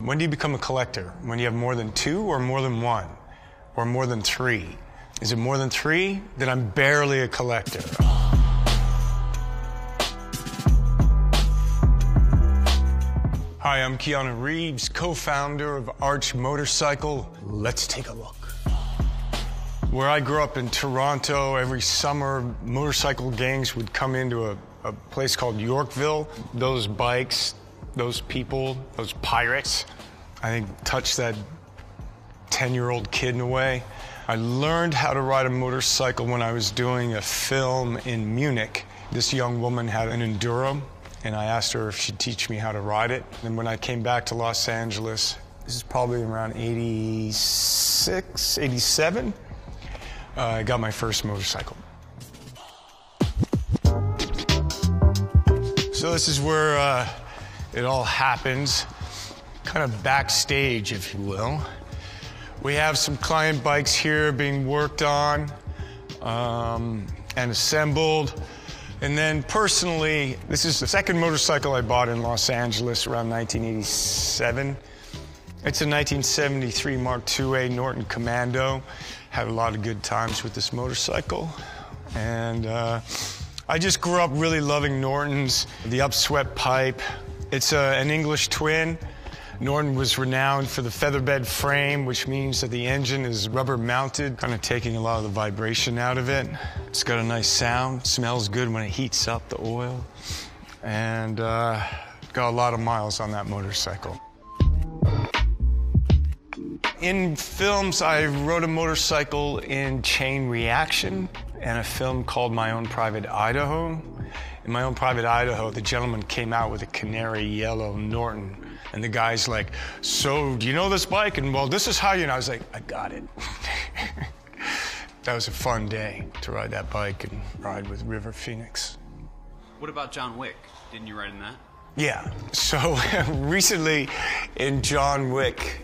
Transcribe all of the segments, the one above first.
When do you become a collector? When you have more than two or more than one? Or more than three? Is it more than three? Then I'm barely a collector. Hi, I'm KEANU Reeves, co-founder of Arch Motorcycle. Let's take a look. Where I grew up in Toronto, every summer, motorcycle gangs would come into a place called Yorkville. Those bikes, those people, those pirates, I think touched that 10-year-old kid in a way. I learned how to ride a motorcycle when I was doing a film in Munich. This young woman had an Enduro, and I asked her if she'd teach me how to ride it. And when I came back to Los Angeles, this is probably around 86, 87, I got my first motorcycle. So this is where it all happens, kind of backstage, if you will. We have some client bikes here being worked on and assembled. And then personally, this is the second motorcycle I bought in Los Angeles around 1987. It's a 1973 Mark IIA Norton Commando. Had a lot of good times with this motorcycle. And I just grew up really loving Nortons, the upswept pipe. It's an English twin. Norton was renowned for the featherbed frame, which means that the engine is rubber mounted, kind of taking a lot of the vibration out of it. It's got a nice sound, smells good when it heats up the oil, and got a lot of miles on that motorcycle. In films, I rode a motorcycle in Chain Reaction and a film called My Own Private Idaho. In My Own Private Idaho, the gentleman came out with a canary yellow Norton. And the guy's like, so do you know this bike? And well, this is how you know. I was like, I got it. That was a fun day to ride that bike and ride with River Thnx. What about John Wick? Didn't you ride in that? Yeah, so recently in John Wick,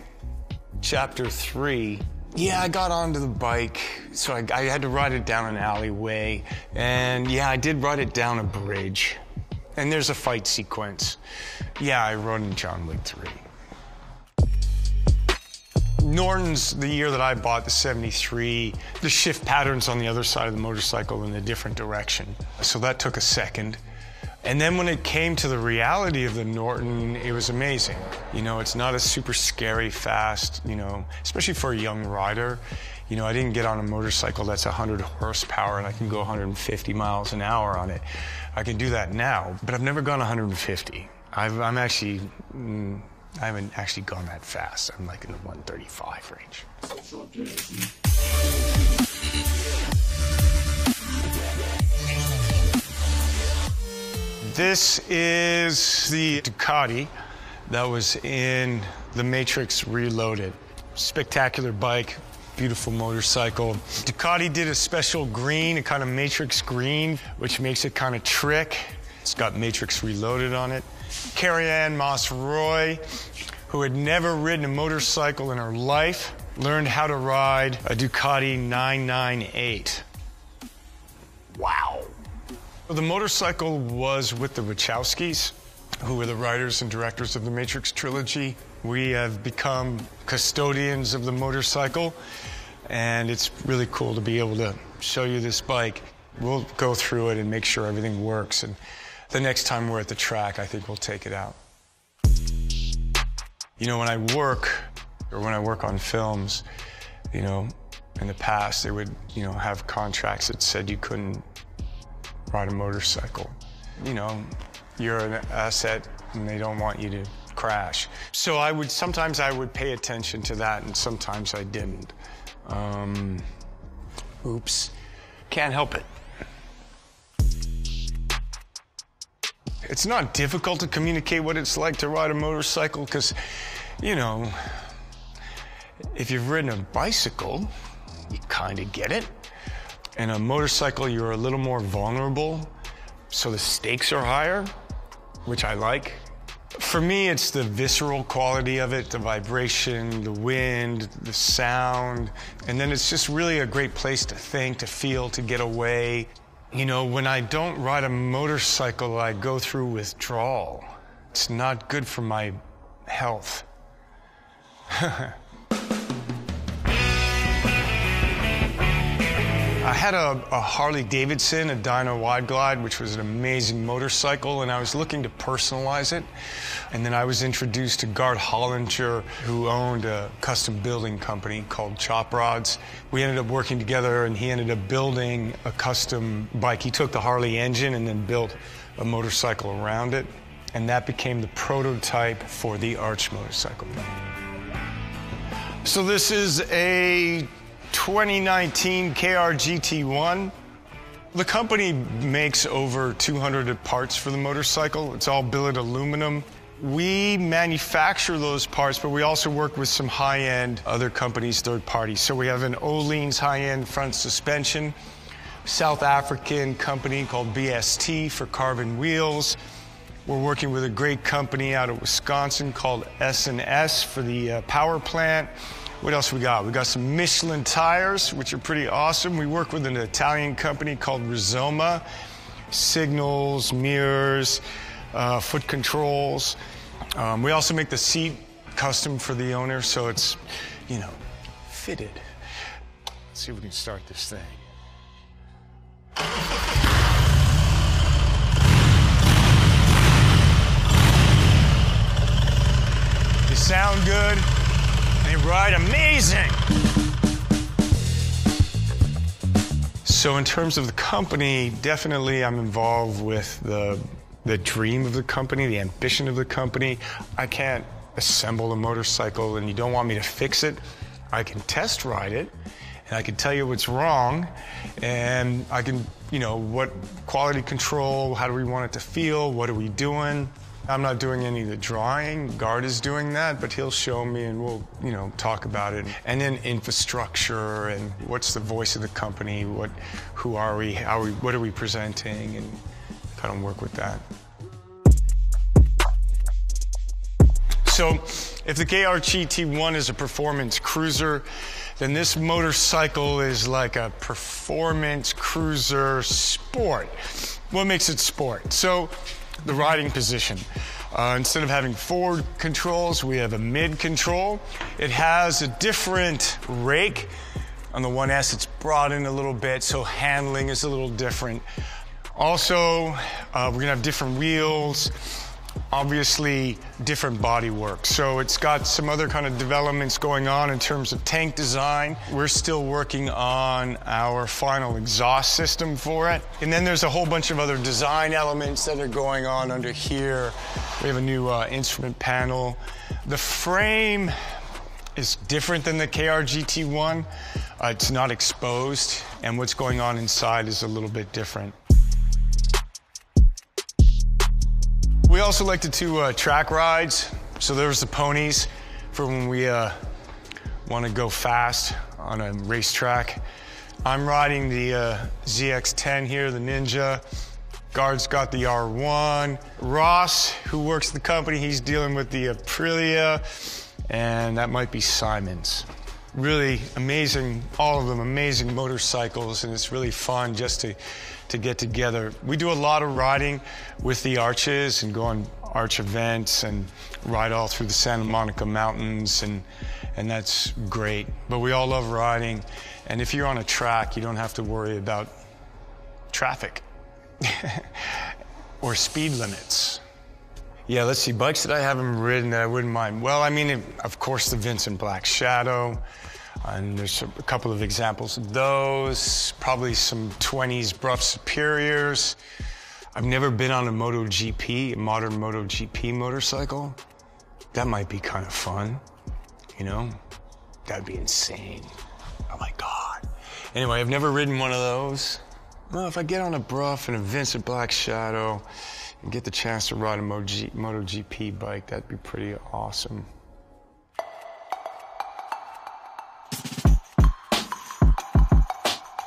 Chapter 3, yeah, I got onto the bike, so I had to ride it down an alleyway, and yeah, I did ride it down a bridge, and there's a fight sequence. Yeah, I rode in John Wick 3. Norton's, the year that I bought, the 73, the shift patterns on the other side of the motorcycle in a different direction, so that took a second. And then when it came to the reality of the Norton, it was amazing. You know, it's not a super scary fast, you know, especially for a young rider. You know, I didn't get on a motorcycle that's 100 horsepower and I can go 150 miles an hour on it. I can do that now, but I've never gone 150. I haven't actually gone that fast. I'm like in the 135 range. This is the Ducati that was in The Matrix Reloaded. Spectacular bike, beautiful motorcycle. Ducati did a special green, a kind of Matrix green, which makes it kind of trick. It's got Matrix Reloaded on it. Carrie-Anne Moss-Roy, who had never ridden a motorcycle in her life, learned how to ride a Ducati 998. Wow. The motorcycle was with the Wachowskis, who were the writers and directors of the Matrix trilogy. We have become custodians of the motorcycle, and it's really cool to be able to show you this bike. We'll go through it and make sure everything works, and the next time we're at the track, I think we'll take it out. You know, when I work on films, you know, in the past, they would, you know, have contracts that said you couldn't ride a motorcycle. You know, you're an asset and they don't want you to crash. So sometimes I would pay attention to that and sometimes I didn't. Oops, can't help it. It's not difficult to communicate what it's like to ride a motorcycle because, you know, if you've ridden a bicycle, you kind of get it. In a motorcycle, you're a little more vulnerable, so the stakes are higher, which I like. For me, it's the visceral quality of it, the vibration, the wind, the sound, and then it's just really a great place to think, to feel, to get away. You know, when I don't ride a motorcycle, I go through withdrawal. It's not good for my health. I had a Harley Davidson, a Dyno Wide Glide, which was an amazing motorcycle, and I was looking to personalize it. And then I was introduced to Gart Hollinger, who owned a custom building company called Chop Rods. We ended up working together, and he ended up building a custom bike. He took the Harley engine and then built a motorcycle around it, and that became the prototype for the Arch motorcycle. So this is a 2019 KR GT1. The company makes over 200 parts for the motorcycle. It's all billet aluminum. We manufacture those parts, but we also work with some high-end other companies, third parties. So we have an Öhlins high-end front suspension, South African company called BST for carbon wheels. We're working with a great company out of Wisconsin called S&S for the power plant. What else we got? We got some Michelin tires, which are pretty awesome. We work with an Italian company called Rizoma. Signals, mirrors, foot controls. We also make the seat custom for the owner, so it's, you know, fitted. Let's see if we can start this thing. They sound good. They ride amazing. So in terms of the company, definitely I'm involved with the dream of the company, the ambition of the company. I can't assemble a motorcycle and you don't want me to fix it. I can test ride it and I can tell you what's wrong and I can, you know, what quality control, how do we want it to feel, what are we doing? I'm not doing any of the drawing. Gart is doing that, but he'll show me and we'll, you know, talk about it. And then infrastructure and what's the voice of the company, who are we, what are we presenting, and kind of work with that. So if the KR GT1 is a performance cruiser, then this motorcycle is like a performance cruiser sport. What makes it sport? So the riding position. Instead of having forward controls, we have a mid control. It has a different rake. On the 1S, it's broadened a little bit, so handling is a little different. Also, we're gonna have different wheels, obviously different body work. So it's got some other kind of developments going on in terms of tank design. We're still working on our final exhaust system for it. And then there's a whole bunch of other design elements that are going on under here. We have a new instrument panel. The frame is different than the KR GT1. It's not exposed, and what's going on inside is a little bit different. We also like to do track rides. So there's the ponies for when we want to go fast on a racetrack. I'm riding the ZX-10 here, the Ninja. Gart's got the R1. Ross, who works the company, he's dealing with the Aprilia, and that might be Simon's. Really amazing, all of them amazing motorcycles, and it's really fun just to get together. We do a lot of riding with the Arches and go on Arch events and ride all through the Santa Monica Mountains, and that's great. But we all love riding, and if you're on a track, you don't have to worry about traffic or speed limits. Yeah, let's see, bikes that I haven't ridden that I wouldn't mind. Well, I mean, of course, the Vincent Black Shadow, and there's a couple of examples of those, probably some 20s Bruff Superiors. I've never been on a MotoGP, a modern MotoGP motorcycle. That might be kind of fun, you know? That'd be insane. Oh my God. Anyway, I've never ridden one of those. Well, if I get on a Bruff and a Vincent Black Shadow and get the chance to ride a MotoGP bike, that'd be pretty awesome.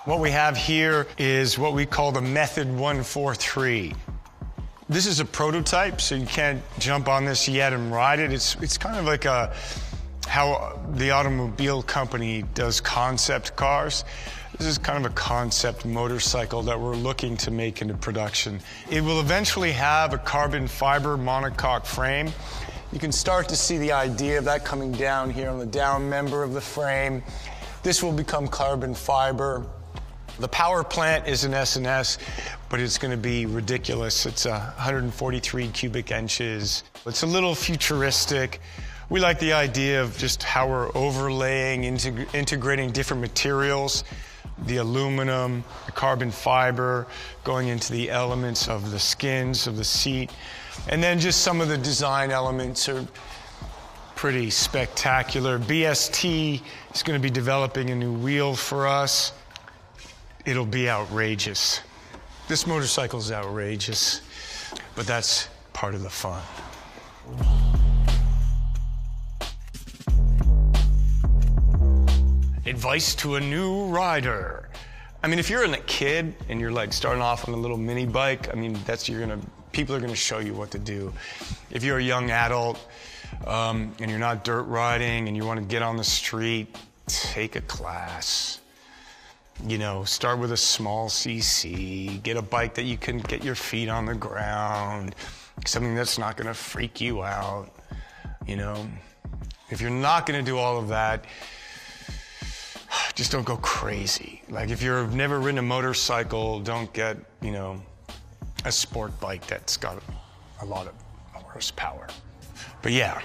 What we have here is what we call the Method 143. This is a prototype, so you can't jump on this yet and ride it. It's kind of like how the automobile company does concept cars. This is kind of a concept motorcycle that we're looking to make into production. It will eventually have a carbon fiber monocoque frame. You can start to see the idea of that coming down here on the down member of the frame. This will become carbon fiber. The power plant is an S&S, but it's going to be ridiculous. It's 143 cubic inches. It's a little futuristic. We like the idea of just how we're overlaying, integrating different materials, the aluminum, the carbon fiber, going into the elements of the skins of the seat. And then just some of the design elements are pretty spectacular. BST is going to be developing a new wheel for us. It'll be outrageous. This motorcycle is outrageous, but that's part of the fun. Advice to a new rider. I mean, if you're a kid and you're like starting off on a little mini bike, I mean, people are gonna show you what to do. If you're a young adult and you're not dirt riding and you wanna get on the street, take a class. You know, start with a small CC, get a bike that you can get your feet on the ground, something that's not gonna freak you out, you know. If you're not gonna do all of that, just don't go crazy. Like if you've never ridden a motorcycle, don't get, you know, a sport bike that's got a lot of horsepower. But yeah,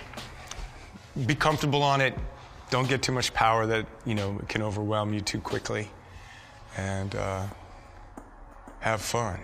be comfortable on it. Don't get too much power that, you know, it can overwhelm you too quickly. And have fun.